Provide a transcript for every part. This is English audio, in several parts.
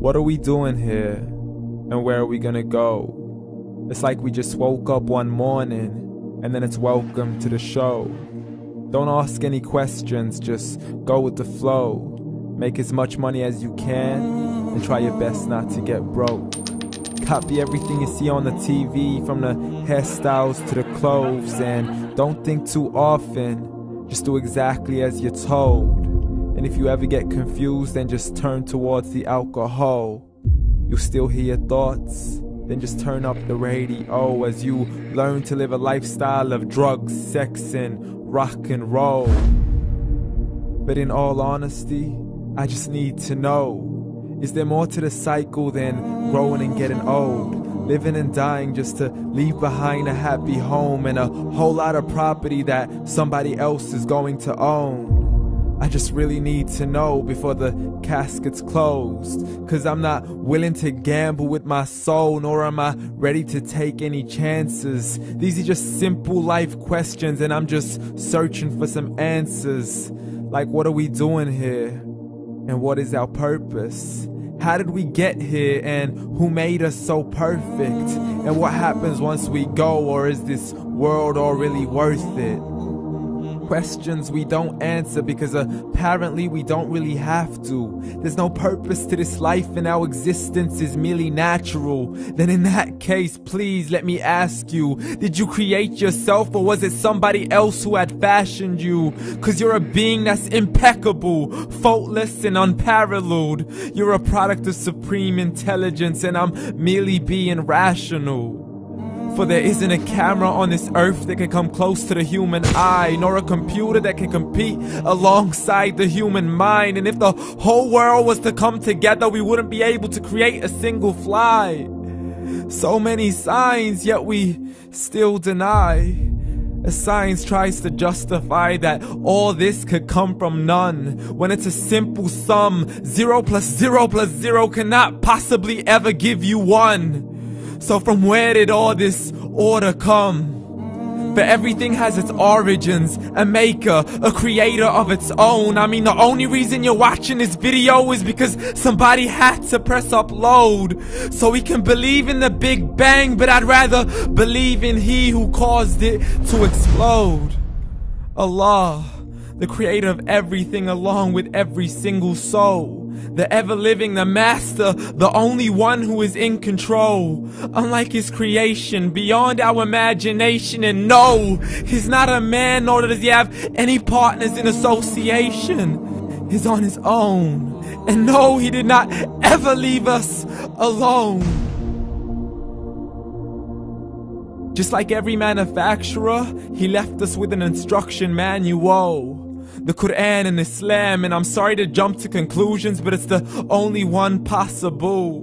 What are we doing here? And where are we gonna go? It's like we just woke up one morning and then it's welcome to the show. Don't ask any questions, just go with the flow. Make as much money as you can and try your best not to get broke. Copy everything you see on the TV, from the hairstyles to the clothes, and don't think too often, just do exactly as you're told. And if you ever get confused, then just turn towards the alcohol. You'll still hear your thoughts, then just turn up the radio as you learn to live a lifestyle of drugs, sex, and rock and roll. But in all honesty, I just need to know, is there more to the cycle than growing and getting old? Living and dying just to leave behind a happy home and a whole lot of property that somebody else is going to own. I just really need to know before the casket's closed, 'cause I'm not willing to gamble with my soul, nor am I ready to take any chances. These are just simple life questions and I'm just searching for some answers. Like, what are we doing here? And what is our purpose? How did we get here, and who made us so perfect? And what happens once we go, or is this world all really worth it? Questions we don't answer because apparently we don't really have to. There's no purpose to this life and our existence is merely natural. Then in that case, please let me ask you, did you create yourself, or was it somebody else who had fashioned you? 'Cause you're a being that's impeccable, faultless and unparalleled. You're a product of supreme intelligence and I'm merely being rational. For there isn't a camera on this earth that can come close to the human eye, nor a computer that can compete alongside the human mind. And if the whole world was to come together, we wouldn't be able to create a single fly. So many signs, yet we still deny. As science tries to justify that all this could come from none, when it's a simple sum. 0 plus 0 plus 0 cannot possibly ever give you 1. So from where did all this order come? For everything has its origins, a maker, a creator of its own. I mean, the only reason you're watching this video is because somebody had to press upload. So we can believe in the Big Bang, but I'd rather believe in He who caused it to explode. Allah, the creator of everything along with every single soul. The ever-living, the master, the only one who is in control. Unlike his creation, beyond our imagination. And no, he's not a man, nor does he have any partners in association. He's on his own. And no, he did not ever leave us alone. Just like every manufacturer, he left us with an instruction manual. The Quran and Islam, and I'm sorry to jump to conclusions, but it's the only one possible.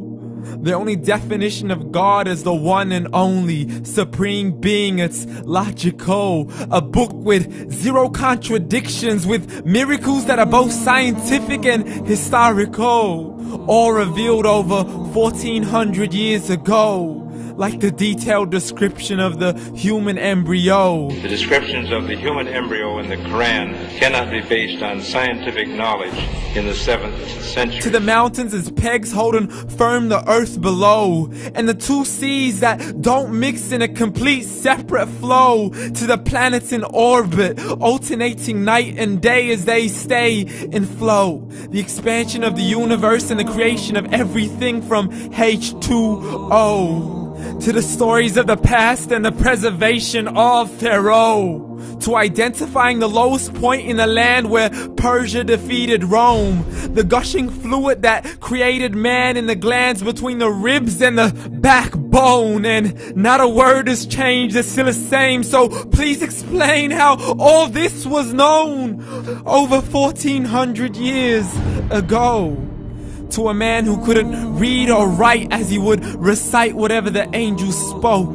The only definition of God is the one and only supreme being. It's logical, a book with 0 contradictions, with miracles that are both scientific and historical, all revealed over 1400 years ago. Like the detailed description of the human embryo. The descriptions of the human embryo in the Quran cannot be based on scientific knowledge in the 7th century. To the mountains as pegs holding firm the earth below, and the 2 seas that don't mix in a complete separate flow. To the planets in orbit, alternating night and day as they stay in flow. The expansion of the universe and the creation of everything from H2O. To the stories of the past and the preservation of Pharaoh. To identifying the lowest point in the land where Persia defeated Rome. The gushing fluid that created man in the glands between the ribs and the backbone. And not a word has changed, it's still the same. So please explain how all this was known over 1400 years ago. To a man who couldn't read or write, as he would recite whatever the angels spoke.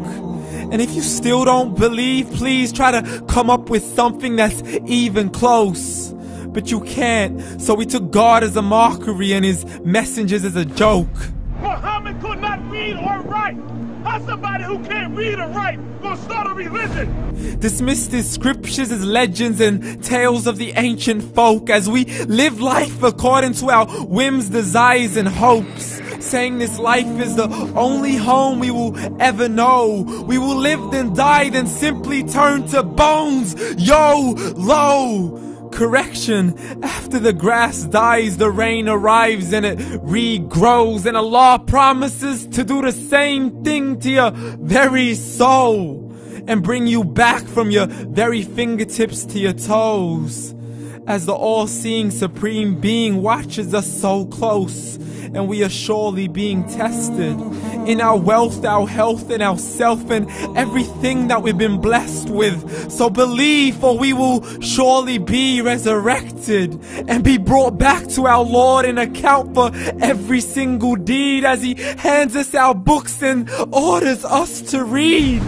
And if you still don't believe, please try to come up with something that's even close. But you can't, so we took God as a mockery and his messengers as a joke. Muhammad could not read or write. How's somebody who can't read or write gonna start a religion? Dismissed his scriptures as legends and tales of the ancient folk, as we live life according to our whims, desires, and hopes. saying this life is the only home we will ever know. We will live then die, then simply turn to bones. YOLO! Correction, after the grass dies, the rain arrives and it regrows, and Allah promises to do the same thing to your very soul and bring you back from your very fingertips to your toes, as the all-seeing supreme being watches us so close, and we are surely being tested in our wealth, our health, and our self, and everything that we've been blessed with. So believe, for we will surely be resurrected and be brought back to our Lord and account for every single deed, as He hands us our books and orders us to read.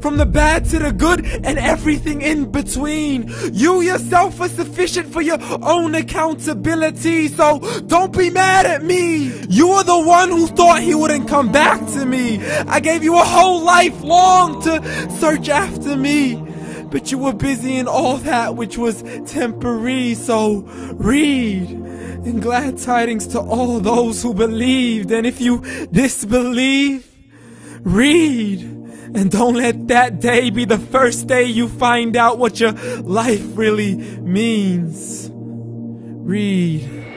From the bad to the good and everything in between. You yourself are sufficient for your own accountability, so don't be mad at me. You are the one who thought He wouldn't come back to me. I gave you a whole life long to search after me, but you were busy in all that which was temporary. So read, and glad tidings to all those who believed. And if you disbelieve, read. And don't let that day be the first day you find out what your life really means. Read.